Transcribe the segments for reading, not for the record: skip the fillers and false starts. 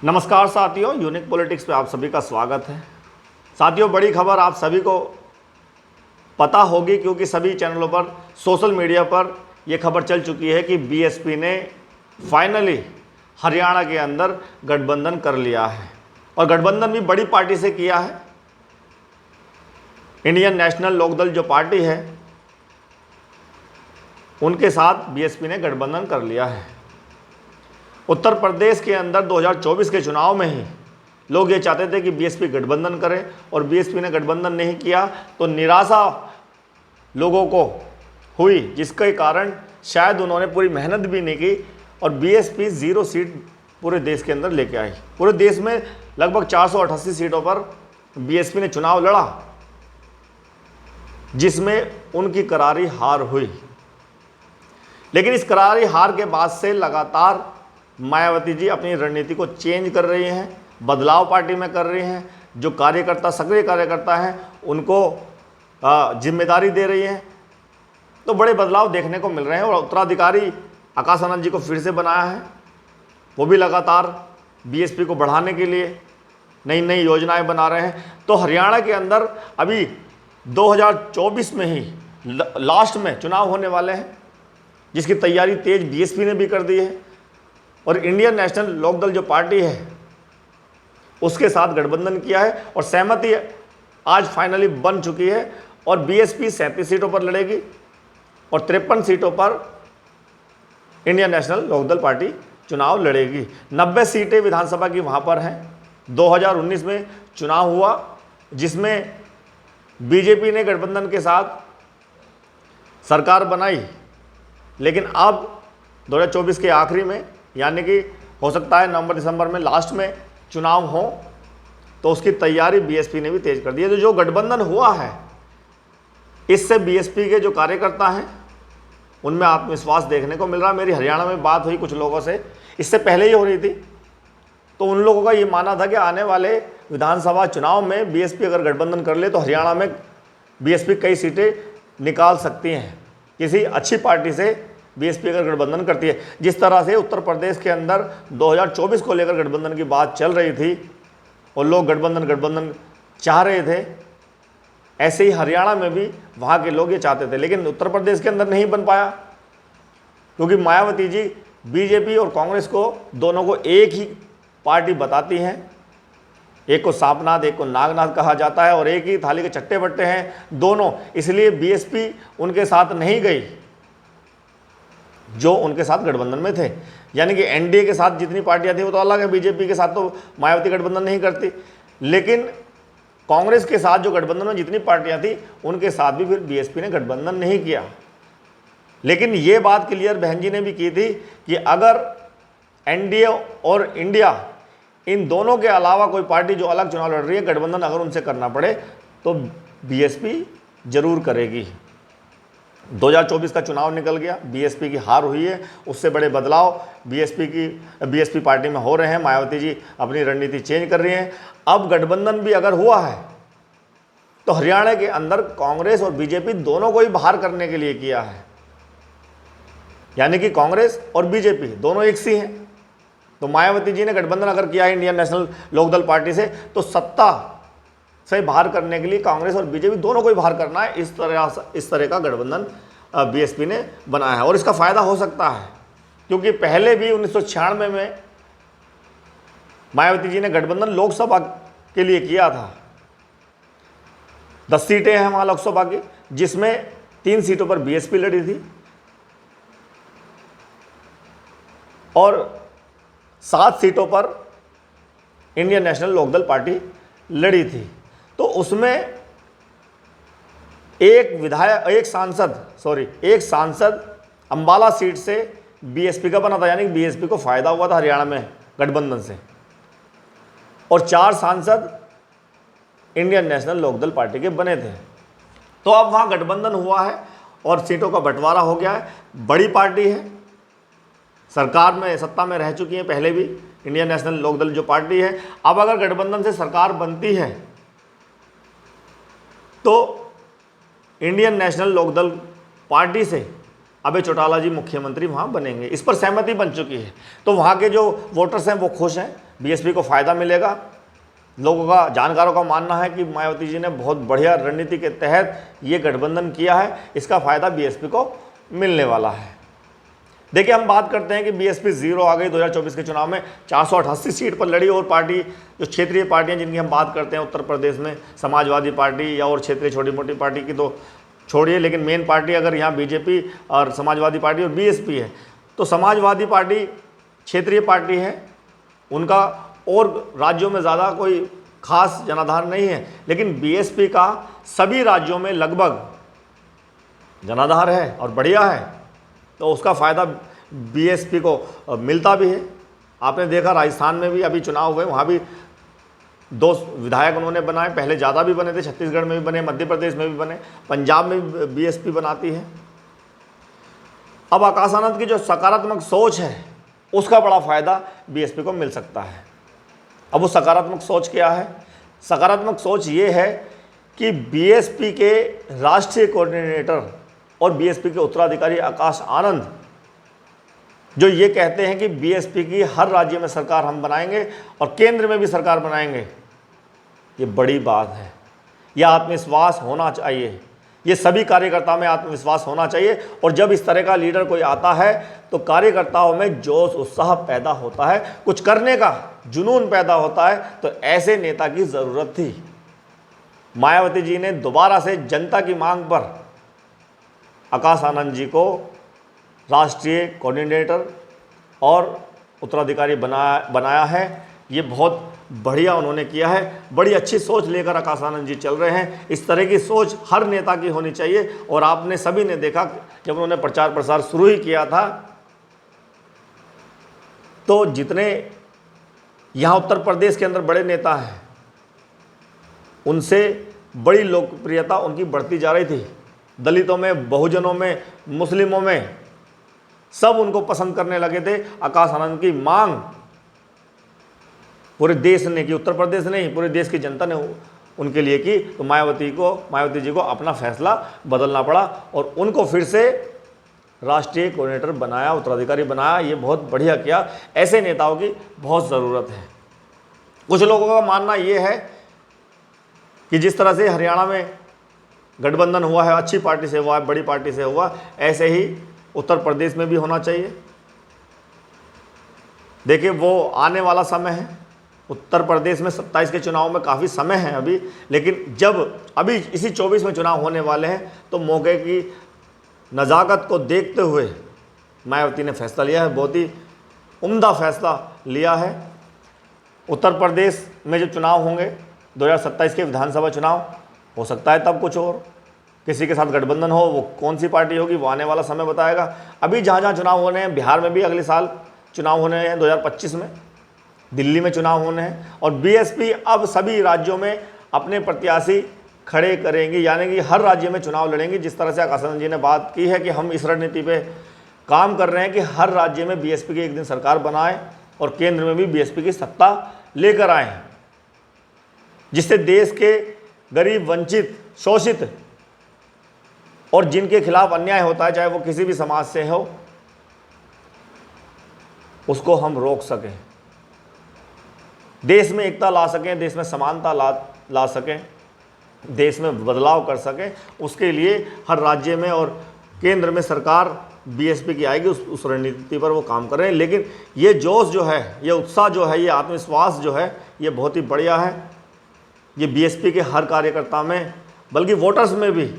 नमस्कार साथियों, unique politics पे आप सभी का स्वागत है। साथियों, बड़ी खबर आप सभी को पता होगी क्योंकि सभी चैनलों पर, सोशल मीडिया पर यह खबर चल चुकी है कि बीएसपी ने फाइनली हरियाणा के अंदर गठबंधन कर लिया है और गठबंधन भी बड़ी पार्टी से किया है। इंडियन नेशनल लोकदल जो पार्टी है उनके साथ बीएसपी ने गठबंधन कर लिया है। उत्तर प्रदेश के अंदर 2024 के चुनाव में ही लोग ये चाहते थे कि बीएसपी गठबंधन करे और बीएसपी ने गठबंधन नहीं किया तो निराशा लोगों को हुई, जिसके कारण शायद उन्होंने पूरी मेहनत भी नहीं की और बीएसपी 0 सीट पूरे देश के अंदर लेके आई। पूरे देश में लगभग 488 सीटों पर बीएसपी ने चुनाव लड़ा, जिसमें उनकी करारी हार हुई। लेकिन इस करारी हार के बाद से लगातार मायावती जी अपनी रणनीति को चेंज कर रही हैं, बदलाव पार्टी में कर रही हैं। जो कार्यकर्ता, सक्रिय कार्यकर्ता हैं, उनको जिम्मेदारी दे रही हैं। तो बड़े बदलाव देखने को मिल रहे हैं और उत्तराधिकारी आकाश आनंद जी को फिर से बनाया है। वो भी लगातार बीएसपी को बढ़ाने के लिए नई नई योजनाएं बना रहे हैं। तो हरियाणा के अंदर अभी 2024 में ही लास्ट में चुनाव होने वाले हैं, जिसकी तैयारी तेज बीएसपी ने भी कर दी है और इंडियन नेशनल लोकदल जो पार्टी है उसके साथ गठबंधन किया है और सहमति आज फाइनली बन चुकी है और बीएसपी 37 सीटों पर लड़ेगी और 53 सीटों पर इंडियन नेशनल लोकदल पार्टी चुनाव लड़ेगी। 90 सीटें विधानसभा की वहाँ पर हैं। 2019 में चुनाव हुआ जिसमें बीजेपी ने गठबंधन के साथ सरकार बनाई, लेकिन अब 2024 के आखिरी में, यानी कि हो सकता है नवंबर दिसंबर में लास्ट में चुनाव हो, तो उसकी तैयारी बीएसपी ने भी तेज कर दी है। तो जो गठबंधन हुआ है इससे बीएसपी के जो कार्यकर्ता हैं उनमें आत्मविश्वास देखने को मिल रहा है। मेरी हरियाणा में बात हुई कुछ लोगों से, इससे पहले ही हो रही थी, तो उन लोगों का ये मानना था कि आने वाले विधानसभा चुनाव में बीएसपी अगर गठबंधन कर ले तो हरियाणा में बीएसपी कई सीटें निकाल सकती हैं। किसी अच्छी पार्टी से बीएसपी अगर गठबंधन करती है, जिस तरह से उत्तर प्रदेश के अंदर 2024 को लेकर गठबंधन की बात चल रही थी और लोग गठबंधन चाह रहे थे, ऐसे ही हरियाणा में भी वहाँ के लोग ये चाहते थे। लेकिन उत्तर प्रदेश के अंदर नहीं बन पाया क्योंकि मायावती जी बीजेपी और कांग्रेस को दोनों को एक ही पार्टी बताती हैं। एक को सांपनाथ, एक को नागनाथ कहा जाता है और एक ही थाली के चट्टे बट्टे हैं दोनों, इसलिए बीएसपी उनके साथ नहीं गई जो उनके साथ गठबंधन में थे। यानी कि एनडीए के साथ जितनी पार्टियां थी वो तो अलग है, बीजेपी के साथ तो मायावती गठबंधन नहीं करती, लेकिन कांग्रेस के साथ जो गठबंधन में जितनी पार्टियां थी उनके साथ भी फिर बीएसपी ने गठबंधन नहीं किया। लेकिन ये बात क्लियर बहन जी ने भी की थी कि अगर एनडीए और इंडिया इन दोनों के अलावा कोई पार्टी जो अलग चुनाव लड़ रही है, गठबंधन अगर उनसे करना पड़े तो बीएसपी जरूर करेगी। 2024 का चुनाव निकल गया, बीएसपी की हार हुई है, उससे बड़े बदलाव बीएसपी पार्टी में हो रहे हैं। मायावती जी अपनी रणनीति चेंज कर रही हैं। अब गठबंधन भी अगर हुआ है तो हरियाणा के अंदर कांग्रेस और बीजेपी दोनों को ही बाहर करने के लिए किया है, यानी कि कांग्रेस और बीजेपी दोनों एक सी हैं। तो मायावती जी ने गठबंधन अगर किया है इंडियन नेशनल लोकदल पार्टी से, तो सत्ता से बाहर करने के लिए कांग्रेस और बीजेपी दोनों को ही बाहर करना है। इस तरह का गठबंधन बीएसपी ने बनाया है और इसका फायदा हो सकता है क्योंकि पहले भी 1996 में मायावती जी ने गठबंधन लोकसभा के लिए किया था। 10 सीटें हैं वहां लोकसभा की, जिसमें 3 सीटों पर बीएसपी लड़ी थी और 7 सीटों पर इंडियन नेशनल लोकदल पार्टी लड़ी थी। तो उसमें एक सांसद अंबाला सीट से बीएसपी का बना था, यानी बीएसपी को फायदा हुआ था हरियाणा में गठबंधन से, और 4 सांसद इंडियन नेशनल लोकदल पार्टी के बने थे। तो अब वहां गठबंधन हुआ है और सीटों का बंटवारा हो गया है। बड़ी पार्टी है, सरकार में सत्ता में रह चुकी है पहले भी इंडियन नेशनल लोकदल जो पार्टी है। अब अगर गठबंधन से सरकार बनती है तो इंडियन नेशनल लोकदल पार्टी से अबे चौटाला जी मुख्यमंत्री वहाँ बनेंगे, इस पर सहमति बन चुकी है। तो वहाँ के जो वोटर्स हैं वो खुश हैं, बीएसपी को फ़ायदा मिलेगा। लोगों का, जानकारों का मानना है कि मायावती जी ने बहुत बढ़िया रणनीति के तहत ये गठबंधन किया है, इसका फ़ायदा बीएसपी को मिलने वाला है। देखिए, हम बात करते हैं कि बीएसपी ज़ीरो आ गई 2024 के चुनाव में, 488 सीट पर लड़ी। और पार्टी, जो क्षेत्रीय पार्टियां जिनकी हम बात करते हैं उत्तर प्रदेश में, समाजवादी पार्टी या और क्षेत्रीय छोटी मोटी पार्टी की तो छोड़िए, लेकिन मेन पार्टी अगर यहाँ बीजेपी और समाजवादी पार्टी और बीएसपी है, तो समाजवादी पार्टी क्षेत्रीय पार्टी है, उनका और राज्यों में ज़्यादा कोई खास जनाधार नहीं है, लेकिन बीएसपी का सभी राज्यों में लगभग जनाधार है और बढ़िया है, तो उसका फ़ायदा बीएसपी को मिलता भी है। आपने देखा राजस्थान में भी अभी चुनाव हुए, वहाँ भी 2 विधायक उन्होंने बनाए, पहले ज़्यादा भी बने थे, छत्तीसगढ़ में भी बने, मध्य प्रदेश में भी बने, पंजाब में भी बीएसपी बनाती है। अब आकाश आनंद की जो सकारात्मक सोच है उसका बड़ा फ़ायदा बीएसपी को मिल सकता है। अब वो सकारात्मक सोच क्या है? सकारात्मक सोच ये है कि बीएसपी के राष्ट्रीय कोऑर्डिनेटर और बीएसपी के उत्तराधिकारी आकाश आनंद जो ये कहते हैं कि बीएसपी की हर राज्य में सरकार हम बनाएंगे और केंद्र में भी सरकार बनाएंगे, ये बड़ी बात है। यह आत्मविश्वास होना चाहिए, ये सभी कार्यकर्ताओं में आत्मविश्वास होना चाहिए। और जब इस तरह का लीडर कोई आता है तो कार्यकर्ताओं में जोश उत्साह पैदा होता है, कुछ करने का जुनून पैदा होता है। तो ऐसे नेता की ज़रूरत थी। मायावती जी ने दोबारा से जनता की मांग पर आकाश आनंद जी को राष्ट्रीय कोऑर्डिनेटर और उत्तराधिकारी बनाया है। ये बहुत बढ़िया उन्होंने किया है, बड़ी अच्छी सोच लेकर आकाश आनंद जी चल रहे हैं। इस तरह की सोच हर नेता की होनी चाहिए। और आपने सभी ने देखा जब उन्होंने प्रचार प्रसार शुरू ही किया था तो जितने यहाँ उत्तर प्रदेश के अंदर बड़े नेता हैं उनसे बड़ी लोकप्रियता उनकी बढ़ती जा रही थी। दलितों में, बहुजनों में, मुस्लिमों में सब उनको पसंद करने लगे थे। आकाश आनंद की मांग पूरे देश ने की, उत्तर प्रदेश ने ही, पूरे देश की जनता ने उनके लिए की। तो मायावती जी को अपना फैसला बदलना पड़ा और उनको फिर से राष्ट्रीय कोऑर्डिनेटर बनाया, उत्तराधिकारी बनाया। ये बहुत बढ़िया किया। ऐसे नेताओं की बहुत ज़रूरत है। कुछ लोगों का मानना ये है कि जिस तरह से हरियाणा में गठबंधन हुआ है, अच्छी पार्टी से हुआ है, बड़ी पार्टी से हुआ, ऐसे ही उत्तर प्रदेश में भी होना चाहिए। देखिए, वो आने वाला समय है। उत्तर प्रदेश में 27 के चुनाव में काफ़ी समय है अभी, लेकिन जब अभी इसी 24 में चुनाव होने वाले हैं तो मौके की नज़ाकत को देखते हुए मायावती ने फैसला लिया है, बहुत ही उम्दा फैसला लिया है। उत्तर प्रदेश में जब चुनाव होंगे 2027 के विधानसभा चुनाव, हो सकता है तब कुछ और किसी के साथ गठबंधन हो, वो कौन सी पार्टी होगी वो आने वाला समय बताएगा। अभी जहाँ जहाँ चुनाव होने हैं, बिहार में भी अगले साल चुनाव होने हैं 2025 में, दिल्ली में चुनाव होने हैं, और बीएसपी अब सभी राज्यों में अपने प्रत्याशी खड़े करेंगे, यानी कि हर राज्य में चुनाव लड़ेंगे। जिस तरह से आकाश आनंद जी ने बात की है कि हम इस रणनीति पे काम कर रहे हैं कि हर राज्य में बीएसपी की एक दिन सरकार बनाए और केंद्र में भी बीएसपी की सत्ता लेकर आए, जिससे देश के गरीब, वंचित, शोषित और जिनके खिलाफ अन्याय होता है, चाहे वो किसी भी समाज से हो, उसको हम रोक सकें, देश में एकता ला सकें, देश में समानता ला सकें, देश में बदलाव कर सकें। उसके लिए हर राज्य में और केंद्र में सरकार बीएसपी की आएगी, उस रणनीति पर वो काम कर रहे हैं। लेकिन ये जोश जो है, ये उत्साह जो है, ये आत्मविश्वास जो है, ये बहुत ही बढ़िया है। ये बीएसपी के हर कार्यकर्ता में, बल्कि वोटर्स में भी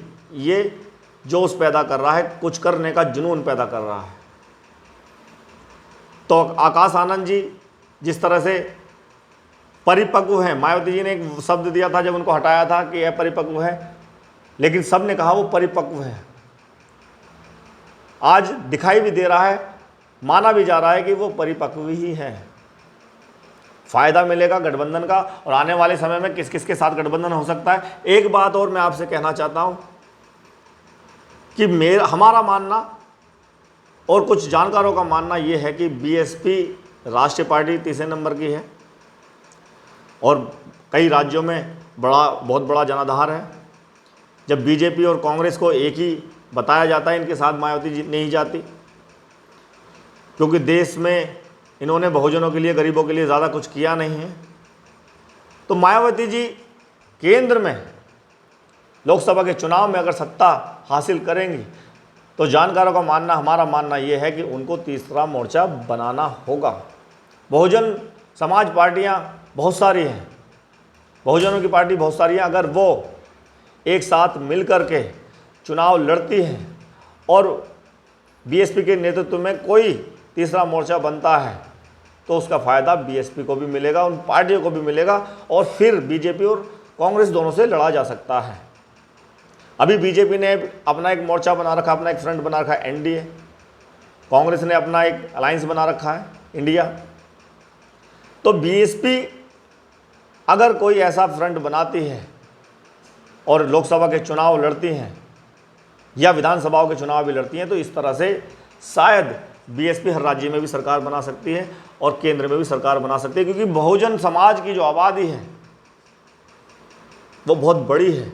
ये जोश पैदा कर रहा है, कुछ करने का जुनून पैदा कर रहा है। तो आकाश आनंद जी जिस तरह से परिपक्व हैं, मायावती जी ने एक शब्द दिया था जब उनको हटाया था कि यह परिपक्व है, लेकिन सब ने कहा वो परिपक्व है। आज दिखाई भी दे रहा है, माना भी जा रहा है कि वो परिपक्व ही है। फायदा मिलेगा गठबंधन का, और आने वाले समय में किस किस के साथ गठबंधन हो सकता है। एक बात और मैं आपसे कहना चाहता हूं कि हमारा मानना और कुछ जानकारों का मानना यह है कि बीएसपी राष्ट्रीय पार्टी तीसरे नंबर की है और कई राज्यों में बहुत बड़ा जनाधार है। जब बीजेपी और कांग्रेस को एक ही बताया जाता है, इनके साथ मायावती जी नहीं जाती, क्योंकि देश में इन्होंने बहुजनों के लिए, गरीबों के लिए ज़्यादा कुछ किया नहीं है। तो मायावती जी केंद्र में लोकसभा के चुनाव में अगर सत्ता हासिल करेंगी तो जानकारों का मानना, हमारा मानना ये है कि उनको तीसरा मोर्चा बनाना होगा। बहुजन समाज पार्टियां बहुत सारी हैं, बहुजनों की पार्टी बहुत सारी हैं। अगर वो एक साथ मिल कर के चुनाव लड़ती हैं और बीएसपी के नेतृत्व में कोई तीसरा मोर्चा बनता है तो उसका फ़ायदा बीएसपी को भी मिलेगा, उन पार्टियों को भी मिलेगा, और फिर बीजेपी और कांग्रेस दोनों से लड़ा जा सकता है। अभी बीजेपी ने अपना एक मोर्चा बना रखा, अपना एक फ्रंट बना रखा है एनडीए, कांग्रेस ने अपना एक अलायंस बना रखा है इंडिया। तो बीएसपी अगर कोई ऐसा फ्रंट बनाती है और लोकसभा के चुनाव लड़ती हैं या विधानसभाओं के चुनाव भी लड़ती हैं तो इस तरह से शायद बीएसपी हर राज्य में भी सरकार बना सकती है और केंद्र में भी सरकार बना सकती है, क्योंकि बहुजन समाज की जो आबादी है वो बहुत बड़ी है,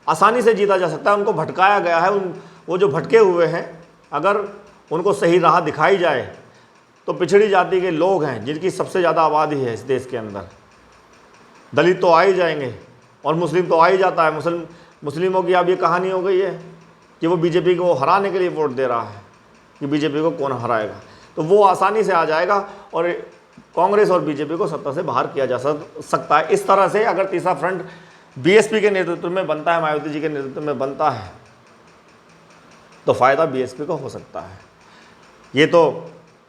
आसानी से जीता जा सकता है। उनको भटकाया गया है, वो जो भटके हुए हैं अगर उनको सही राह दिखाई जाए तो पिछड़ी जाति के लोग हैं जिनकी सबसे ज़्यादा आबादी है इस देश के अंदर, दलित तो आ ही जाएंगे और मुस्लिम तो आ ही जाता है। मुस्लिमों की अब ये कहानी हो गई है कि वो बीजेपी को हराने के लिए वोट दे रहा है कि बीजेपी को कौन हराएगा, तो वो आसानी से आ जाएगा और कांग्रेस और बीजेपी को सत्ता से बाहर किया जा सकता है। इस तरह से अगर तीसरा फ्रंट बीएसपी के नेतृत्व में बनता है, मायावती जी के नेतृत्व में बनता है तो फ़ायदा बीएसपी को हो सकता है। ये तो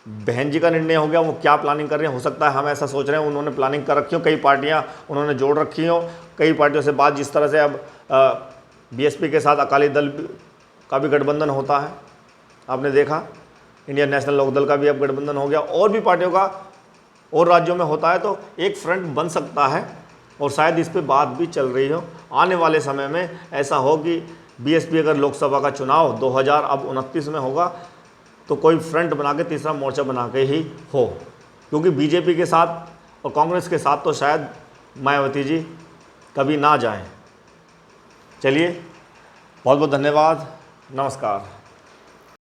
बहन जी का निर्णय हो गया, वो क्या प्लानिंग कर रहे हैं, हो सकता है हम ऐसा सोच रहे हैं उन्होंने प्लानिंग कर रखी हो, कई पार्टियां उन्होंने जोड़ रखी हो, कई पार्टियों से बात, जिस तरह से अब बीएसपी के साथ अकाली दल का भी गठबंधन होता है, आपने देखा इंडियन नेशनल लोकदल का भी अब गठबंधन हो गया, और भी पार्टियों का और राज्यों में होता है, तो एक फ्रंट बन सकता है और शायद इस पर बात भी चल रही हो। आने वाले समय में ऐसा हो कि बीएसपी अगर लोकसभा का चुनाव 2029 में होगा तो कोई फ्रंट बना के, तीसरा मोर्चा बना के ही हो, क्योंकि बीजेपी के साथ और कांग्रेस के साथ तो शायद मायावती जी कभी ना जाएं। चलिए, बहुत बहुत धन्यवाद, नमस्कार।